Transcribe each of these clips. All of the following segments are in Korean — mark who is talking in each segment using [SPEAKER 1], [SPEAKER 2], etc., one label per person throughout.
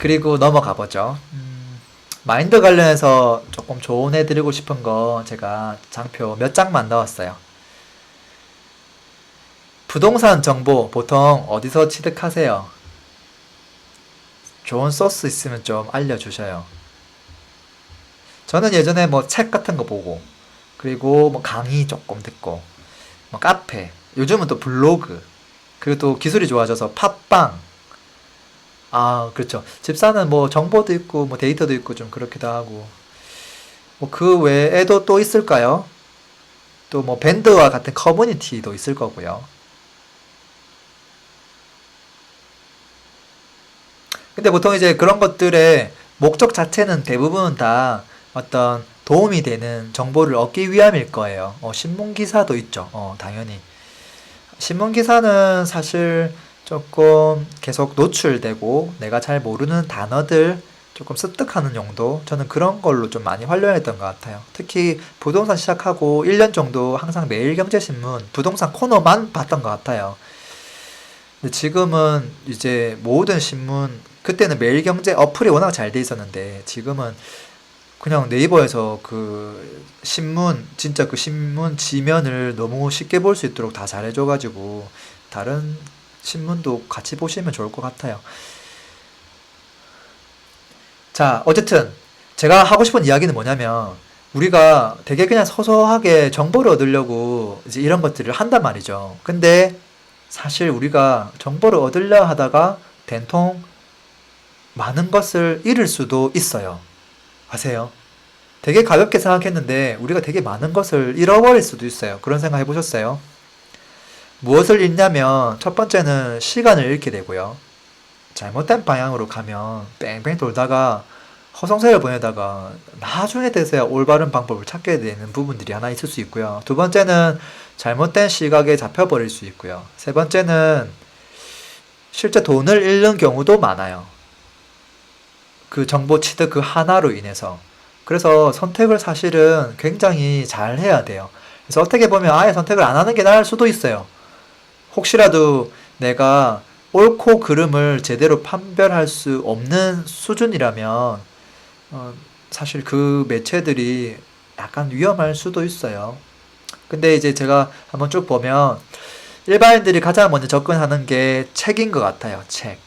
[SPEAKER 1] 그리고 넘어가 보죠. 마인드 관련해서 조금 조언해 드리고 싶은 거 제가 장표 몇 장만 넣었어요. 부동산 정보 보통 어디서 취득하세요? 좋은 소스 있으면 좀 알려주셔요. 저는 예전에 뭐 책 같은 거 보고, 그리고 뭐 강의 조금 듣고, 뭐 카페, 요즘은 또 블로그, 그리고 또 기술이 좋아져서 팟빵. 아, 그렇죠. 집사는 뭐 정보도 있고, 뭐 데이터도 있고 좀 그렇기도 하고. 뭐 그 외에도 또 있을까요? 또 뭐 밴드와 같은 커뮤니티도 있을 거고요. 근데 보통 이제 그런 것들의 목적 자체는 대부분 다 어떤 도움이 되는 정보를 얻기 위함일 거예요. 신문 기사도 있죠. 당연히. 신문 기사는 사실 조금 계속 노출되고 내가 잘 모르는 단어들 조금 습득하는 용도, 저는 그런 걸로 좀 많이 활용했던 것 같아요. 특히 부동산 시작하고 1년 정도 항상 매일경제신문 부동산 코너만 봤던 것 같아요. 근데 지금은 이제 모든 신문, 그때는 매일경제 어플이 워낙 잘 돼 있었는데 지금은 그냥 네이버에서 그 신문, 진짜 그 신문 지면을 너무 쉽게 볼 수 있도록 다 잘해줘가지고 다른 신문도 같이 보시면 좋을 것 같아요. 자, 어쨌든 제가 하고 싶은 이야기는 뭐냐면, 우리가 되게 그냥 소소하게 정보를 얻으려고 이제 이런 것들을 한단 말이죠. 근데 사실 우리가 정보를 얻으려 하다가 된통 많은 것을 잃을 수도 있어요. 아세요? 되게 가볍게 생각했는데 우리가 되게 많은 것을 잃어버릴 수도 있어요. 그런 생각 해보셨어요? 무엇을 잃냐면 첫 번째는 시간을 잃게 되고요. 잘못된 방향으로 가면 뺑뺑 돌다가 허송세를 보내다가 나중에 돼서야 올바른 방법을 찾게 되는 부분들이 하나 있을 수 있고요. 두 번째는 잘못된 시각에 잡혀버릴 수 있고요. 세 번째는 실제 돈을 잃는 경우도 많아요. 그 정보 취득 그 하나로 인해서. 그래서 선택을 사실은 굉장히 잘 해야 돼요. 그래서 어떻게 보면 아예 선택을 안 하는 게 나을 수도 있어요. 혹시라도 내가 옳고 그름을 제대로 판별할 수 없는 수준이라면 어, 사실 그 매체들이 약간 위험할 수도 있어요. 근데 이제 제가 한번 쭉 보면 일반인들이 가장 먼저 접근하는 게 책인 것 같아요. 책.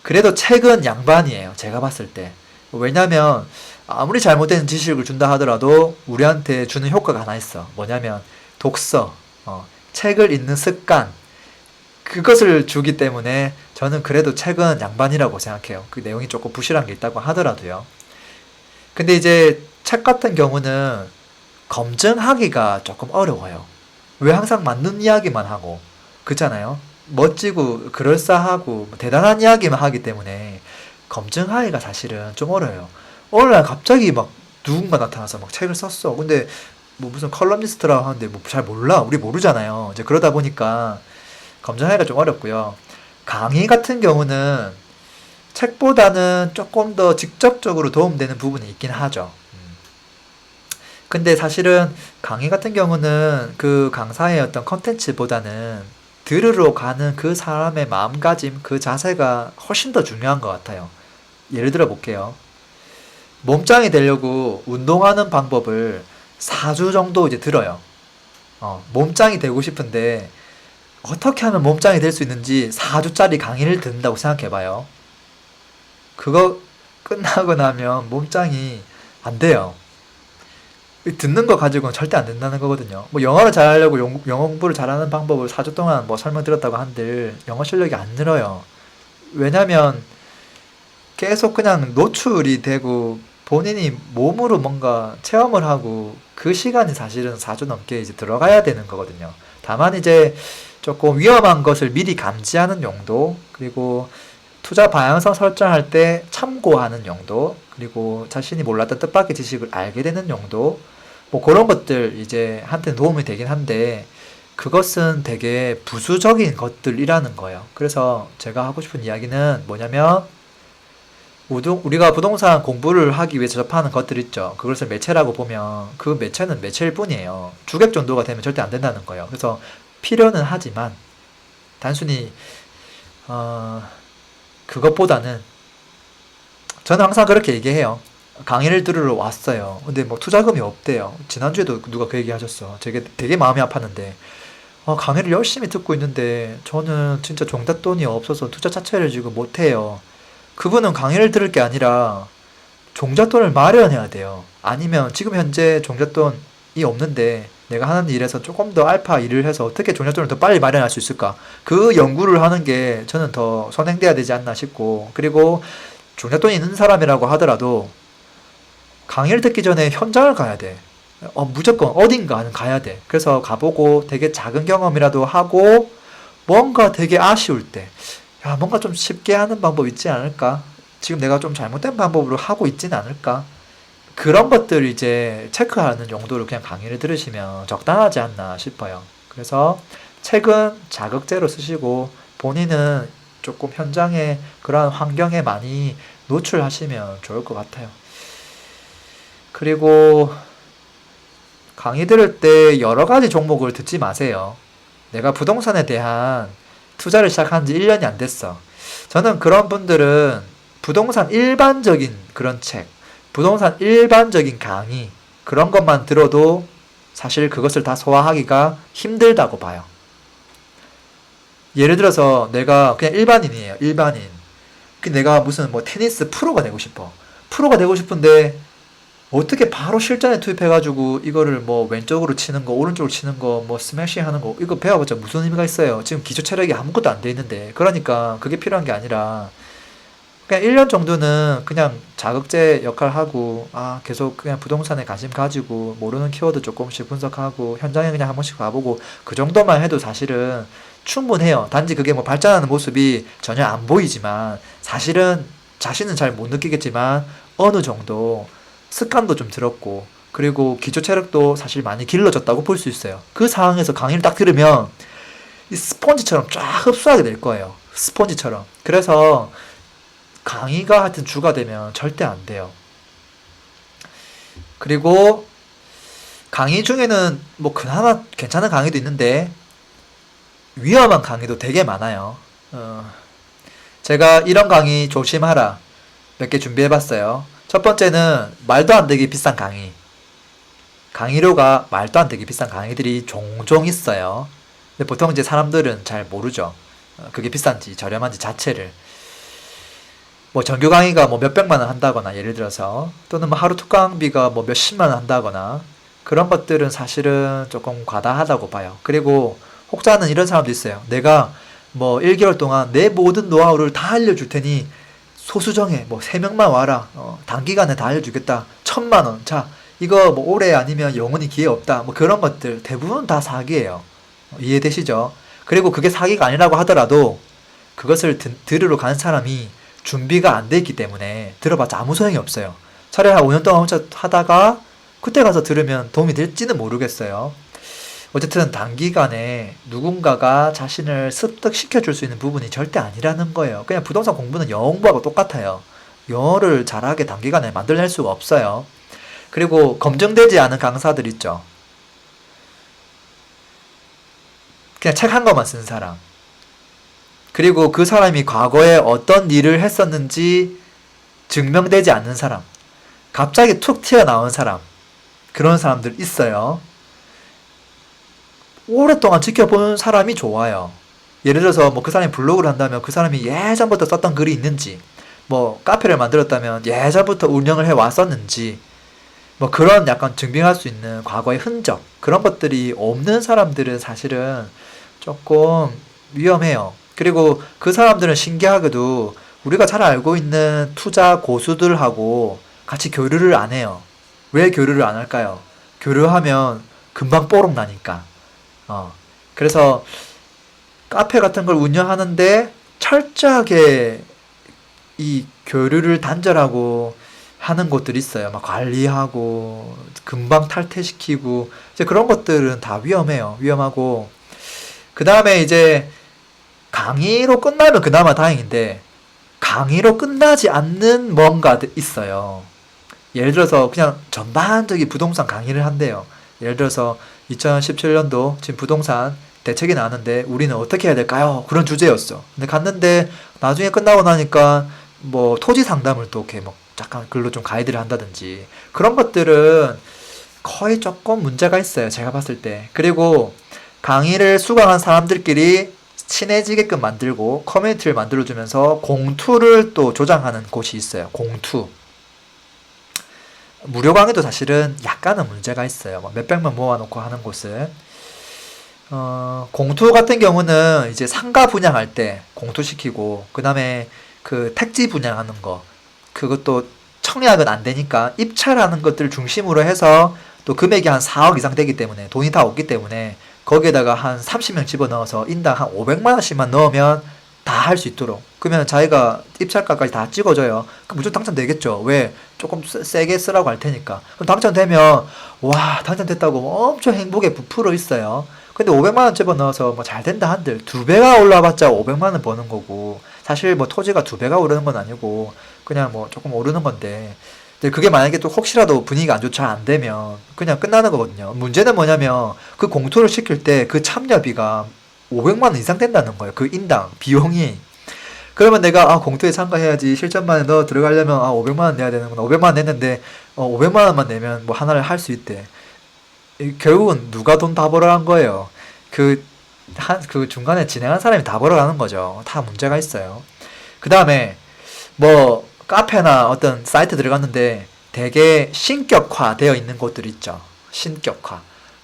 [SPEAKER 1] 그래도 책은 양반이에요. 제가 봤을 때. 왜냐면 아무리 잘못된 지식을 준다 하더라도 우리한테 주는 효과가 하나 있어. 뭐냐면 독서, 책을 읽는 습관, 그것을 주기 때문에 저는 그래도 책은 양반이라고 생각해요. 그 내용이 조금 부실한 게 있다고 하더라도요. 근데 이제 책 같은 경우는 검증하기가 조금 어려워요. 왜 항상 맞는 이야기만 하고, 그렇잖아요? 멋지고, 그럴싸하고, 대단한 이야기만 하기 때문에 검증하기가 사실은 좀 어려워요. 어느 날 갑자기 막 누군가 나타나서 막 책을 썼어. 근데 뭐 무슨 컬럼니스트라고 하는데 뭐 잘 몰라. 우리 모르잖아요. 이제 그러다 보니까 검증하기가 좀 어렵고요. 강의 같은 경우는 책보다는 조금 더 직접적으로 도움되는 부분이 있긴 하죠. 근데 사실은 강의 같은 경우는 그 강사의 어떤 컨텐츠보다는 들으러 가는 그 사람의 마음가짐, 그 자세가 훨씬 더 중요한 것 같아요. 예를 들어 볼게요. 몸짱이 되려고 운동하는 방법을 4주 정도 이제 들어요. 몸짱이 되고 싶은데 어떻게 하면 몸짱이 될 수 있는지 4주짜리 강의를 듣는다고 생각해 봐요. 그거 끝나고 나면 몸짱이 안 돼요. 듣는 거 가지고는 절대 안 된다는 거거든요. 뭐 영어를 잘하려고 영어 공부를 잘하는 방법을 4주 동안 뭐 설명드렸다고 한들 영어 실력이 안 늘어요. 왜냐면 계속 그냥 노출이 되고 본인이 몸으로 뭔가 체험을 하고 그 시간이 사실은 4주 넘게 이제 들어가야 되는 거거든요. 다만 이제 조금 위험한 것을 미리 감지하는 용도, 그리고 투자 방향성 설정할 때 참고하는 용도, 그리고 자신이 몰랐던 뜻밖의 지식을 알게 되는 용도, 뭐 그런 것들 이제 한테는 도움이 되긴 한데 그것은 되게 부수적인 것들이라는 거예요. 그래서 제가 하고 싶은 이야기는 뭐냐면 우리가 부동산 공부를 하기 위해 접하는 것들 있죠. 그것을 매체라고 보면 그 매체는 매체일 뿐이에요. 주객 전도가 되면 절대 안 된다는 거예요. 그래서 필요는 하지만 단순히 어, 그것보다는 저는 항상 그렇게 얘기해요. 강의를 들으러 왔어요. 근데 뭐 투자금이 없대요. 지난주에도 누가 그 얘기 하셨어. 되게 마음이 아팠는데. 강의를 열심히 듣고 있는데 저는 진짜 종잣돈이 없어서 투자 자체를 지금 못해요. 그분은 강의를 들을 게 아니라 종잣돈을 마련해야 돼요. 아니면 지금 현재 종잣돈이 없는데 내가 하는 일에서 조금 더 알파 일을 해서 어떻게 종잣돈을 더 빨리 마련할 수 있을까? 그 연구를 하는 게 저는 더 선행돼야 되지 않나 싶고, 그리고 종잣돈이 있는 사람이라고 하더라도 강의를 듣기 전에 현장을 가야 돼. 무조건 어딘가는 가야 돼. 그래서 가보고 되게 작은 경험이라도 하고 뭔가 되게 아쉬울 때, 야, 뭔가 좀 쉽게 하는 방법 있지 않을까? 지금 내가 좀 잘못된 방법으로 하고 있지는 않을까? 그런 것들 이제 체크하는 용도로 그냥 강의를 들으시면 적당하지 않나 싶어요. 그래서 책은 자극제로 쓰시고 본인은 조금 현장에 그러한 환경에 많이 노출하시면 좋을 것 같아요. 그리고 강의 들을 때 여러 가지 종목을 듣지 마세요. 내가 부동산에 대한 투자를 시작한 지 1년이 안 됐어. 저는 그런 분들은 부동산 일반적인 그런 책, 부동산 일반적인 강의, 그런 것만 들어도 사실 그것을 다 소화하기가 힘들다고 봐요. 예를 들어서 내가 그냥 일반인이에요. 일반인. 내가 무슨 뭐 테니스 프로가 되고 싶어. 프로가 되고 싶은데 어떻게 바로 실전에 투입해가지고 이거를 뭐 왼쪽으로 치는 거, 오른쪽으로 치는 거, 뭐 스매싱 하는 거, 이거 배워봤자 무슨 의미가 있어요? 지금 기초 체력이 아무것도 안 돼 있는데. 그러니까 그게 필요한 게 아니라 그냥 1년 정도는 그냥 자극제 역할 하고, 계속 그냥 부동산에 관심 가지고, 모르는 키워드 조금씩 분석하고, 현장에 그냥 한 번씩 가보고, 그 정도만 해도 사실은 충분해요. 단지 그게 뭐 발전하는 모습이 전혀 안 보이지만, 사실은 자신은 잘 못 느끼겠지만, 어느 정도 습관도 좀 들었고, 그리고 기초 체력도 사실 많이 길러졌다고 볼 수 있어요. 그 상황에서 강의를 딱 들으면, 이 스펀지처럼 쫙 흡수하게 될 거예요. 스펀지처럼. 그래서, 강의가 하여튼 주가 되면 절대 안 돼요. 그리고 강의 중에는 뭐 그나마 괜찮은 강의도 있는데 위험한 강의도 되게 많아요. 제가 이런 강의 조심하라 몇 개 준비해봤어요. 첫 번째는 말도 안 되게 비싼 강의. 강의료가 말도 안 되게 비싼 강의들이 종종 있어요. 근데 보통 이제 사람들은 잘 모르죠. 그게 비싼지 저렴한지 자체를. 뭐 정규 강의가 뭐 몇백만 원 한다거나 예를 들어서, 또는 뭐 하루 특강비가 뭐 몇십만 원 한다거나, 그런 것들은 사실은 조금 과다하다고 봐요. 그리고 혹자는 이런 사람도 있어요. 내가 뭐 1개월 동안 내 모든 노하우를 다 알려줄 테니 소수정에 뭐 3명만 와라. 단기간에 다 알려주겠다. 1,000만 원. 자, 이거 뭐 올해 아니면 영원히 기회 없다. 뭐 그런 것들 대부분 다 사기예요. 이해되시죠? 그리고 그게 사기가 아니라고 하더라도 그것을 들으러 간 사람이 준비가 안 돼 있기 때문에 들어봤자 아무 소용이 없어요. 차라리 한 5년 동안 혼자 하다가 그때 가서 들으면 도움이 될지는 모르겠어요. 어쨌든 단기간에 누군가가 자신을 습득시켜줄 수 있는 부분이 절대 아니라는 거예요. 그냥 부동산 공부는 영어 공부하고 똑같아요. 영어를 잘하게 단기간에 만들어낼 수가 없어요. 그리고 검증되지 않은 강사들 있죠. 그냥 책 한 권만 쓴 사람. 그리고 그 사람이 과거에 어떤 일을 했었는지 증명되지 않는 사람. 갑자기 툭 튀어나온 사람. 그런 사람들 있어요. 오랫동안 지켜보는 사람이 좋아요. 예를 들어서 뭐 그 사람이 블로그를 한다면 그 사람이 예전부터 썼던 글이 있는지, 뭐 카페를 만들었다면 예전부터 운영을 해왔었는지, 뭐 그런 약간 증명할 수 있는 과거의 흔적, 그런 것들이 없는 사람들은 사실은 조금 위험해요. 그리고 그 사람들은 신기하게도 우리가 잘 알고 있는 투자 고수들하고 같이 교류를 안 해요. 왜 교류를 안 할까요? 교류하면 금방 뽀록 나니까. 그래서 카페 같은 걸 운영하는데 철저하게 이 교류를 단절하고 하는 곳들이 있어요. 막 관리하고 금방 탈퇴시키고, 이제 그런 것들은 다 위험해요. 위험하고, 그 다음에 이제 강의로 끝나면 그나마 다행인데 강의로 끝나지 않는 뭔가 있어요. 예를 들어서 그냥 전반적인 부동산 강의를 한대요. 예를 들어서 2017년도 지금 부동산 대책이 나왔는데 우리는 어떻게 해야 될까요? 그런 주제였어. 근데 갔는데 나중에 끝나고 나니까 뭐 토지 상담을 또 이렇게 막 약간 글로 좀 가이드를 한다든지 그런 것들은 거의 조금 문제가 있어요. 제가 봤을 때. 그리고 강의를 수강한 사람들끼리 친해지게끔 만들고 커뮤니티를 만들어주면서 공투를 또 조장하는 곳이 있어요. 공투. 무료 강의도 사실은 약간은 문제가 있어요. 막 몇백 명 모아놓고 하는 곳은. 공투 같은 경우는 이제 상가 분양할 때 공투시키고, 그 다음에 그 택지 분양하는 거, 그것도 청약은 안 되니까 입찰하는 것들 중심으로 해서 또 금액이 한 4억 이상 되기 때문에 돈이 다 없기 때문에 거기에다가 한 30명 집어넣어서 인당 한 500만 원씩만 넣으면 다 할 수 있도록. 그러면 자기가 입찰가까지 다 찍어줘요. 그럼 무조건 당첨되겠죠. 왜? 조금 세게 쓰라고 할 테니까. 그럼 당첨되면 와 당첨됐다고 엄청 행복에 부풀어 있어요. 근데 500만 원 집어넣어서 뭐 잘 된다 한들 두 배가 올라봤자 500만 원 버는 거고, 사실 뭐 토지가 두 배가 오르는 건 아니고 그냥 뭐 조금 오르는 건데, 근데 그게 만약에 또 혹시라도 분위기가 안 좋고 잘 안 되면 그냥 끝나는 거거든요. 문제는 뭐냐면 그 공투를 시킬 때 그 참여비가 500만 원 이상 된다는 거예요. 그 인당 비용이. 그러면 내가 공투에 참가해야지 실전만에 넣어 들어가려면 500만 원 내야 되는구나. 500만 원 냈는데 500만 원만 내면 뭐 하나를 할 수 있대. 결국은 누가 돈 다 벌어간 거예요. 그 중간에 진행한 사람이 다 벌어가는 거죠. 다 문제가 있어요. 그 다음에 뭐 카페나 어떤 사이트 들어갔는데 되게 신격화 되어 있는 곳들 있죠. 신격화.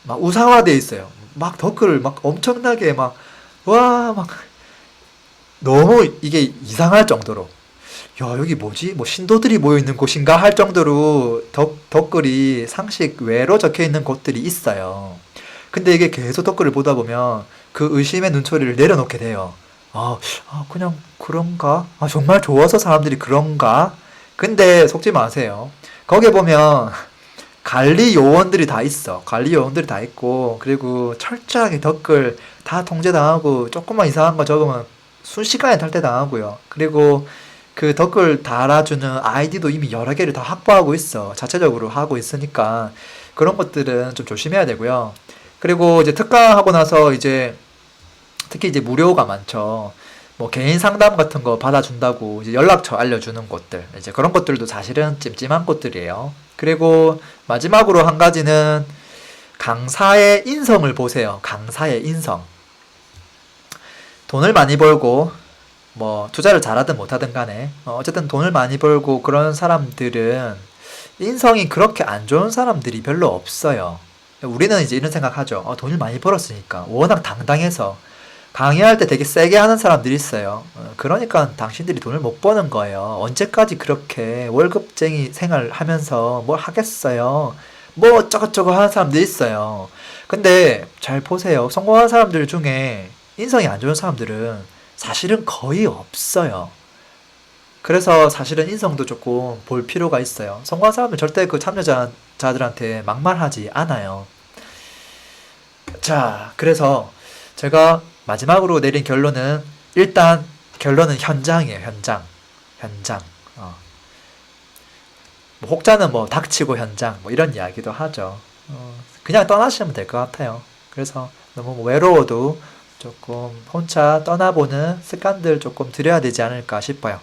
[SPEAKER 1] 막 우상화 되어 있어요. 막 댓글 막 엄청나게 막, 와, 막, 너무 이게 이상할 정도로. 야, 여기 뭐지? 뭐 신도들이 모여 있는 곳인가? 할 정도로 댓글이 상식 외로 적혀 있는 곳들이 있어요. 근데 이게 계속 댓글을 보다 보면 그 의심의 눈초리를 내려놓게 돼요. 그냥 그런가? 정말 좋아서 사람들이 그런가? 근데 속지 마세요. 거기에 보면 관리 요원들이 다 있어. 관리 요원들이 다 있고, 그리고 철저하게 댓글 다 통제당하고, 조금만 이상한 거 적으면 순식간에 탈퇴당하고요. 그리고 그 댓글 달아주는 아이디도 이미 여러 개를 다 확보하고 있어. 자체적으로 하고 있으니까 그런 것들은 좀 조심해야 되고요. 그리고 이제 특강하고 나서 이제 특히 이제 무료가 많죠. 뭐 개인 상담 같은 거 받아준다고 이제 연락처 알려주는 곳들, 이제 그런 것들도 사실은 찜찜한 곳들이에요. 그리고 마지막으로 한 가지는 강사의 인성을 보세요. 강사의 인성. 돈을 많이 벌고 뭐 투자를 잘하든 못하든 간에 어쨌든 돈을 많이 벌고 그런 사람들은 인성이 그렇게 안 좋은 사람들이 별로 없어요. 우리는 이제 이런 생각하죠. 돈을 많이 벌었으니까 워낙 당당해서 강의할 때 되게 세게 하는 사람들이 있어요. 그러니까 당신들이 돈을 못 버는 거예요. 언제까지 그렇게 월급쟁이 생활하면서 뭘 하겠어요. 뭐 어쩌고저쩌고 하는 사람들이 있어요. 근데 잘 보세요. 성공한 사람들 중에 인성이 안 좋은 사람들은 사실은 거의 없어요. 그래서 사실은 인성도 조금 볼 필요가 있어요. 성공한 사람은 절대 그 참여자들한테 막말하지 않아요. 자, 그래서 제가 마지막으로 내린 결론은, 일단 결론은 현장이에요. 현장. 현장. 뭐 혹자는 뭐 닥치고 현장 뭐 이런 이야기도 하죠. 그냥 떠나시면 될 것 같아요. 그래서 너무 뭐 외로워도 조금 혼자 떠나보는 습관들 조금 들여야 되지 않을까 싶어요.